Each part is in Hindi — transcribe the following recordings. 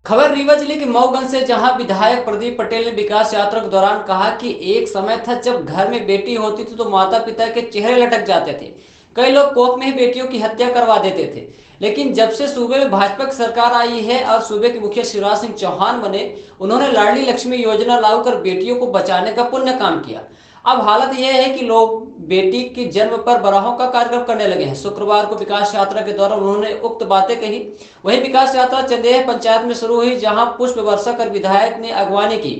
खबर रीवा जिले के मऊगंज से, जहां विधायक प्रदीप पटेल ने विकास यात्रा के दौरान कहा कि एक समय था जब घर में बेटी होती थी तो माता पिता के चेहरे लटक जाते थे। कई लोग कोख में ही बेटियों की हत्या करवा देते थे। लेकिन जब से सूबे में भाजपा की सरकार आई है और सूबे के मुखिया शिवराज सिंह चौहान बने, उन्होंने लाडली लक्ष्मी योजना लागू कर बेटियों को बचाने का पुण्य काम किया। अब हालत यह है कि लोग बेटी के जन्म पर बराहों का कार्यक्रम करने लगे हैं। शुक्रवार को विकास यात्रा के दौरान उन्होंने उक्त बातें कही। वहीं विकास यात्रा चंदेह पंचायत में शुरू हुई, जहां पुष्प वर्षा कर विधायक ने अगवानी की।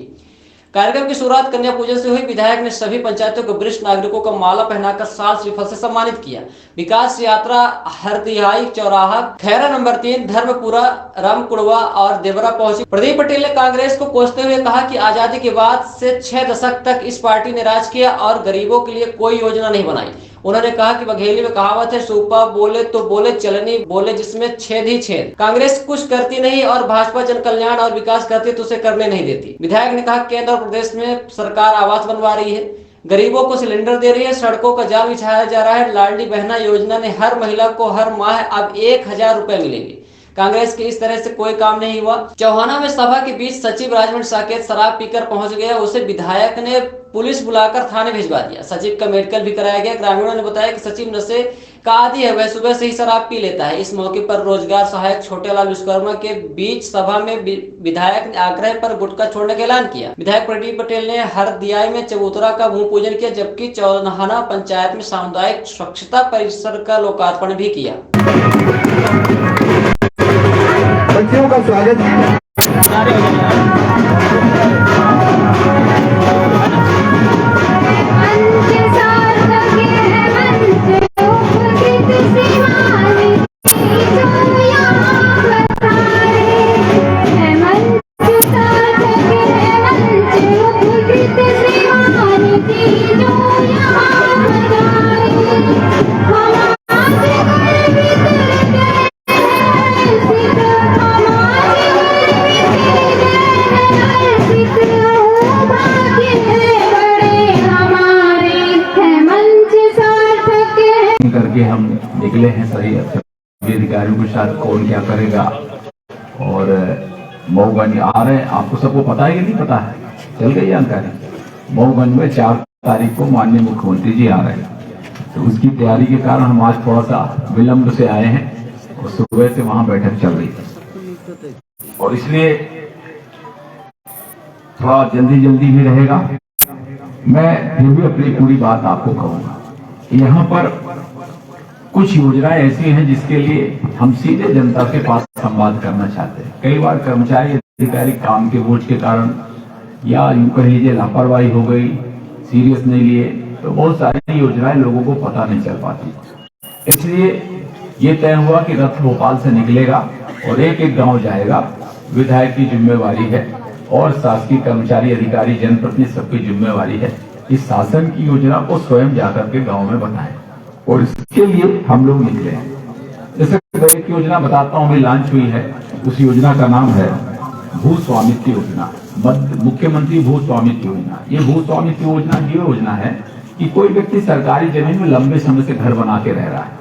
कार्यक्रम की शुरुआत कन्या पूजन से हुई। विधायक ने सभी पंचायतों के वरिष्ठ नागरिकों को माला पहनाकर साल श्रीफल से सम्मानित किया। विकास यात्रा हरदिहाई चौराहा, खैरा नंबर 3, धर्मपुरा, रामकुड़वा और देवरा पहुंची। प्रदीप पटेल ने कांग्रेस को कोसते हुए कहा कि आजादी के बाद से 6 दशक तक इस पार्टी ने राज किया और गरीबों के लिए कोई योजना नहीं बनाई। उन्होंने कहा कि बघेली में कहावत है, सूपा बोले तो बोले, चलनी बोले जिसमें छेद ही छेद। कांग्रेस कुछ करती नहीं और भाजपा जन कल्याण और विकास करती तो उसे करने नहीं देती। विधायक ने कहा केंद्र और प्रदेश में सरकार आवास बनवा रही है, गरीबों को सिलेंडर दे रही है, सड़कों का जाल बिछाया जा रहा है। लाडली बहना योजना ने हर महिला को हर माह अब 1000 रुपए मिलेंगे। कांग्रेस के इस तरह से कोई काम नहीं हुआ। चौहाना में सभा के बीच सचिव राजमन साकेत शराब पीकर पहुंच गया। उसे विधायक ने पुलिस बुलाकर थाने भिजवा दिया। सचिव का मेडिकल भी कराया गया। ग्रामीणों ने बताया कि सचिव नशे का आदी है, वह सुबह से ही शराब पी लेता है। इस मौके पर रोजगार सहायक छोटेलाल विश्वकर्मा के बीच सभा में विधायक ने आग्रह पर गुटखा छोड़ने का ऐलान किया। विधायक प्रदीप पटेल ने हरदियाई में चबूतरा का भूमि पूजन किया, जबकि चौहाना पंचायत में सामुदायिक स्वच्छता परिसर का लोकार्पण भी किया। बच्चों का स्वागत करके हम निकले हैं सही अधिकारियों के साथ कौन क्या करेगा। और मऊगंज आ रहे हैं, आपको सबको पता है कि नहीं पता है, चल गई जानकारी। मऊगंज में 4 तारीख को माननीय मुख्यमंत्री जी आ रहे हैं, तो उसकी तैयारी के कारण हम आज थोड़ा सा विलंब से आए हैं और सुबह से वहां बैठक चल रही है और इसलिए थोड़ा जल्दी भी रहेगा। मैं फिर भी अपनी पूरी बात आपको कहूंगा। यहाँ पर कुछ योजनाएं ऐसी हैं जिसके लिए हम सीधे जनता के पास संवाद करना चाहते हैं। कई बार कर्मचारी अधिकारी काम के बोझ के कारण या यूं कह लीजिए लापरवाही हो गई, सीरियस नहीं लिए, तो बहुत सारी योजनाएं लोगों को पता नहीं चल पाती। इसलिए ये तय हुआ कि रथ भोपाल से निकलेगा और एक एक गांव जाएगा। विधायक की जिम्मेवारी है और शासकीय कर्मचारी अधिकारी जनप्रतिनिधि सबकी जिम्मेवारी है इस शासन की योजना को स्वयं जाकर के गांव में बताएं और इसके लिए हम लोग निकले हैं। जैसे एक योजना बताता हूं, लॉन्च हुई है। उस योजना का नाम है भू स्वामित्व योजना, मुख्यमंत्री भू स्वामित्व योजना। ये भू स्वामित्व योजना ये योजना है कि कोई व्यक्ति सरकारी जमीन में लंबे समय से घर बना के रह रहा है,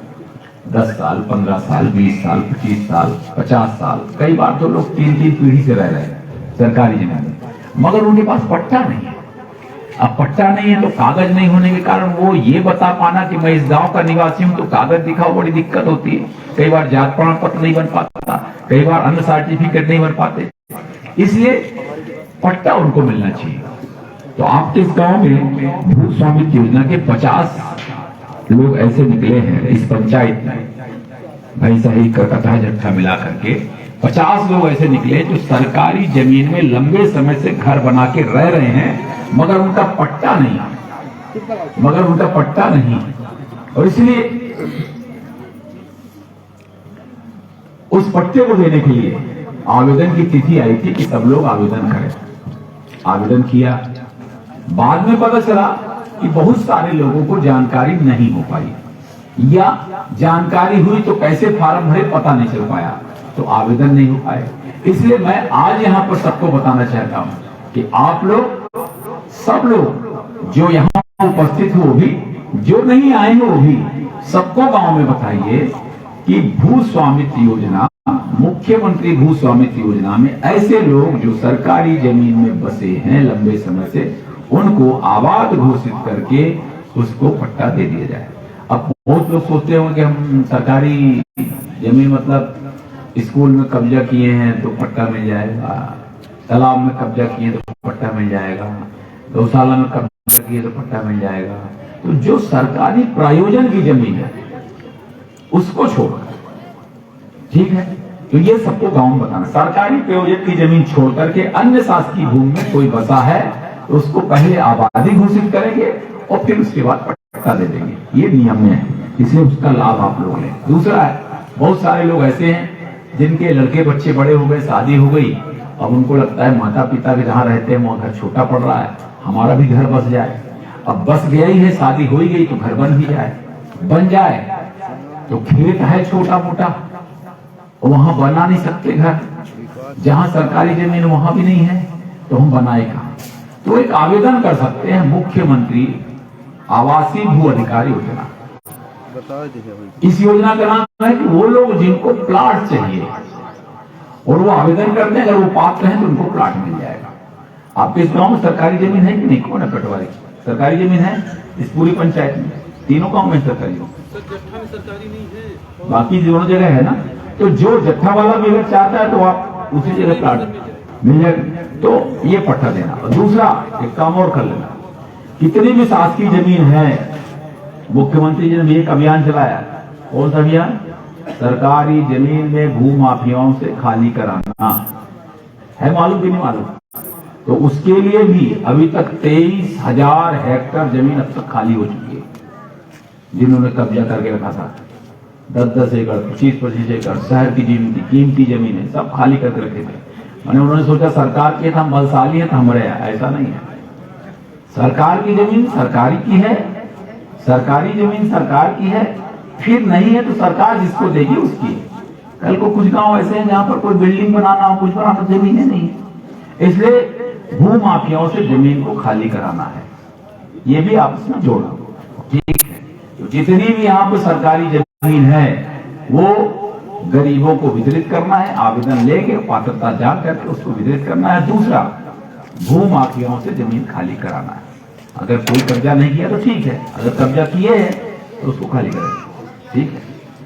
10 साल, 15 साल, 20 साल, 25 साल, 50 साल, कई बार तो लोग 3 पीढ़ी से रह रहे हैं सरकारी जमीन में, मगर उनके पास पट्टा नहीं है। अब पट्टा नहीं है तो कागज नहीं होने के कारण वो ये बता पाना कि मैं इस गांव का निवासी हूं तो कागज दिखाओ, बड़ी दिक्कत होती है। कई बार जात प्रमाण पत्र नहीं बन पाता, कई बार अन्य सर्टिफिकेट नहीं बन पाते, इसलिए पट्टा उनको मिलना चाहिए। तो आपके इस गांव में भू स्वामित्व योजना के 50 लोग ऐसे निकले हैं इस पंचायत में, भाई सही कथा जट्ठा मिला करके 50 लोग ऐसे निकले जो सरकारी जमीन में लंबे समय से घर बना के रह रहे हैं, मगर उनका पट्टा नहीं, और इसलिए उस पट्टे को देने के लिए आवेदन की तिथि आई थी कि सब लोग आवेदन करें। आवेदन किया, बाद में पता चला कि बहुत सारे लोगों को जानकारी नहीं हो पाई, या जानकारी हुई तो कैसे फार्म भरे पता नहीं चल पाया, तो आवेदन नहीं हो पाए। इसलिए मैं आज यहाँ पर सबको बताना चाहता हूं कि आप लोग, सब लोग जो यहाँ उपस्थित हो, भी जो नहीं आए हो, भी सबको गांव में बताइए कि भू स्वामित्व योजना मुख्यमंत्री भू स्वामित्व योजना में ऐसे लोग जो सरकारी जमीन में बसे हैं लंबे समय से, उनको आबाद घोषित करके उसको पट्टा दे दिया जाए। अब बहुत लोग सोचते होंगे कि हम सरकारी जमीन मतलब स्कूल में कब्जा किए हैं तो पट्टा मिल जाएगा, तालाब में कब्जा किए तो पट्टा मिल जाएगा, गौशाला में कब्जा किए तो पट्टा मिल जाएगा। तो जो सरकारी प्रायोजन की जमीन है उसको छोड़कर, ठीक है, तो ये सबको गांव में बताना, सरकारी प्रयोजन की जमीन छोड़ करके अन्य शासकीय भूमि में कोई बसा है तो उसको पहले आबादी घोषित करेंगे और फिर उसके बाद पट्टा दे देंगे। ये नियम है, इसलिए उसका लाभ आप लोग लें। दूसरा है, बहुत सारे लोग ऐसे हैं जिनके लड़के बच्चे बड़े हो गए, शादी हो गई, अब उनको लगता है माता पिता के जहाँ रहते हैं वो घर छोटा पड़ रहा है, हमारा भी घर बस जाए। अब बस गया ही है, शादी हो ही गई तो घर बन भी जाए, बन जाए तो खेत है छोटा मोटा, वहां बना नहीं सकते घर, जहां सरकारी जमीन वहां भी नहीं है तो हम बनाए कहां? तो एक आवेदन कर सकते हैं मुख्यमंत्री आवासीय भू अधिकार योजना। इस योजना का नाम है कि वो लोग जिनको प्लाट चाहिए और वो आवेदन करते हैं, अगर वो पात्र हैं तो उनको प्लाट मिल जाएगा। आपके इस गांव में सरकारी जमीन है कि नहीं? कौन है पटवारी? सरकारी जमीन है इस पूरी पंचायत में, तीनों गांव में सरकारी नहीं है, बाकी दोनों जगह है ना। तो जो जत्था वाला भी अगर चाहता है तो आप उसी जगह प्लाट मिल जाएगा, तो ये पट्टा देना। और दूसरा एक काम और कर लेना, कितनी भी शासकीय जमीन है, मुख्यमंत्री जी ने एक अभियान चलाया। कौन सा अभियान? सरकारी जमीन में भू माफियाओं से खाली कराना है, मालूम भी नहीं मालूम? तो उसके लिए भी अभी तक 23,000 हेक्टेयर जमीन अब तक खाली हो चुकी है, जिन्होंने कब्जा करके रखा था। 10-10 एकड़, 25-25 एकड़ शहर की जमीन थी, कीमती जमीन है, सब खाली करके रखे थे। मैंने उन्होंने सोचा सरकार के हम बलशाली है तो हमारे, ऐसा नहीं है। सरकार की जमीन सरकारी की है, सरकारी जमीन सरकार की है, फिर नहीं है तो सरकार जिसको देगी उसकी। कल को कुछ गांव ऐसे हैं जहां पर कोई बिल्डिंग बनाना हो, कुछ बनाना, जमीनें नहीं, इसलिए भू माफियाओं से जमीन को खाली कराना है, ये भी आपस में जोड़ना, ठीक है। तो जितनी भी यहाँ पर सरकारी जमीन है वो गरीबों को वितरित करना है, आवेदन लेके पात्रता जांच करके उसको वितरित करना है। दूसरा, भू माफियाओं से जमीन खाली कराना है। अगर कोई कब्जा नहीं किया तो ठीक है, अगर कब्जा किए हैं तो उसको खाली करें, ठीक है।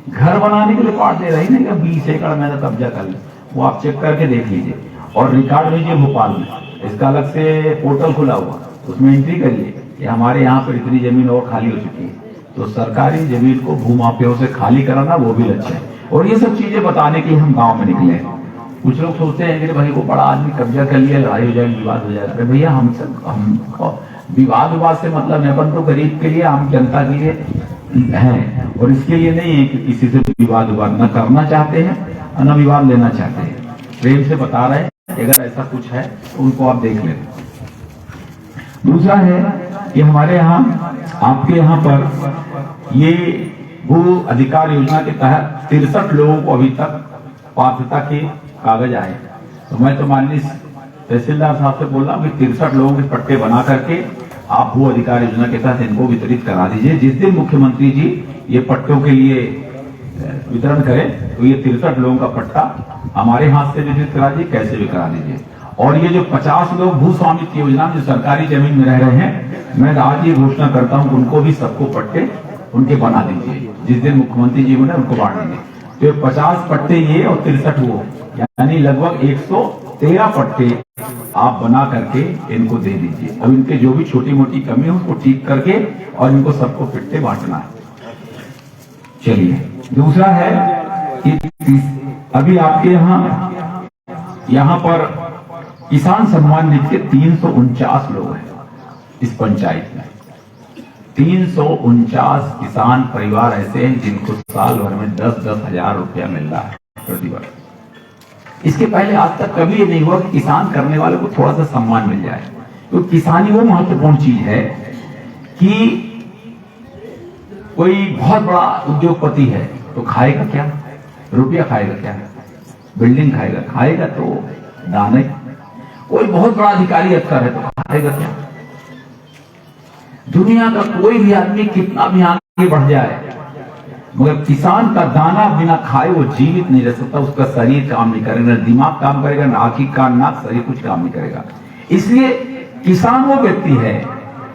घर बनाने के लिए पार्ट दे रही नहीं, 20 एकड़ मैंने कब्जा कर लिया, वो आप चेक करके देख लीजिए और रिकॉर्ड लीजिए भोपाल में, इसका अलग से पोर्टल खुला हुआ, उसमें एंट्री करिए कि हमारे यहाँ पर इतनी जमीन और खाली हो चुकी है। तो सरकारी जमीन को भू माफियाओं से खाली कराना वो भी लक्ष्य है। और ये सब चीजें बताने के लिए हम गांव में निकले। कुछ लोग सोचते हैं कि भाई वो बड़ा आदमी कब्जा कर लिया, लड़ाई हो जाएगी, विवाद हो जाएगा। अरे भैया, हम विवाद से मतलब है, अपन तो गरीब के लिए, हम जनता के लिए हैं, और इसके लिए नहीं है कि किसी से विवाद न करना चाहते हैं न विवाद लेना चाहते हैं। प्रेम से बता रहे हैं, अगर ऐसा कुछ है तो उनको आप देख लें। दूसरा है कि हमारे यहाँ, आपके यहाँ पर ये भू अधिकार योजना के तहत 63 लोगों को अभी तक पात्रता के कागज आए। तो मैं तो माननीय तहसीलदार साहब से बोल रहा हूँ कि 63 लोगों के पट्टे बना करके आप भू अधिकार योजना के तहत इनको वितरित करा दीजिए। जिस दिन मुख्यमंत्री जी ये पट्टों के लिए वितरण करें तो ये 63 लोगों का पट्टा हमारे हाथ से वितरित करा दीजिए, कैसे भी करा दीजिए। और ये जो 50 लोग भू स्वामित्व योजना में जो सरकारी जमीन में रह रहे हैं, मैं आज ये घोषणा करता हूँ उनको भी सबको पट्टे उनके बना दीजिए। जिस दिन मुख्यमंत्री जी ने उनको बांट दीजिए। तो 50 पट्टे ये और 63 वो, यानी लगभग 113 पट्टे आप बना करके इनको दे दीजिए। अब इनके जो भी छोटी मोटी कमी है उसको ठीक करके और इनको सबको पट्टे बांटना है। चलिए, दूसरा है कि अभी आपके यहाँ पर किसान सम्मान निधि के 349 लोग हैं इस पंचायत में। 349 किसान परिवार ऐसे हैं जिनको साल भर में 10-10 हजार रुपया मिल रहा है प्रतिवर्ष। इसके पहले आज तक कभी ये नहीं हुआ कि किसान करने वाले को थोड़ा सा सम्मान मिल जाए। तो किसानी वो महत्वपूर्ण चीज है कि कोई बहुत बड़ा उद्योगपति है तो खाएगा क्या? रुपया खाएगा क्या? बिल्डिंग खाएगा तो दाने। कोई बहुत बड़ा अधिकारी अफसर है तो खाएगा क्या? दुनिया का कोई भी आदमी कितना भी आगे बढ़ जाए, मगर किसान का दाना बिना खाए वो जीवित नहीं रह सकता, उसका शरीर काम नहीं करेगा, न दिमाग काम करेगा, न आंखी कान नाक शरीर कुछ काम नहीं करेगा। इसलिए किसान वो व्यक्ति है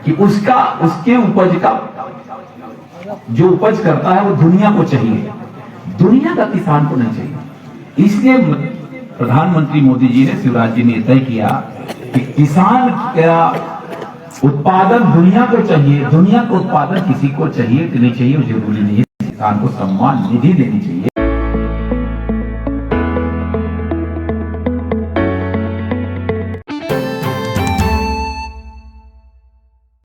कि उसके उपज का जो उपज करता है वो दुनिया को चाहिए, दुनिया का किसान को नहीं चाहिए। इसलिए प्रधानमंत्री मोदी जी ने, शिवराज जी ने तय किया कि किसान का उत्पादन दुनिया को चाहिए, दुनिया का उत्पादन किसी को चाहिए कि नहीं चाहिए वो जरूरी नहीं है, किसान को सम्मान निधि देनी चाहिए।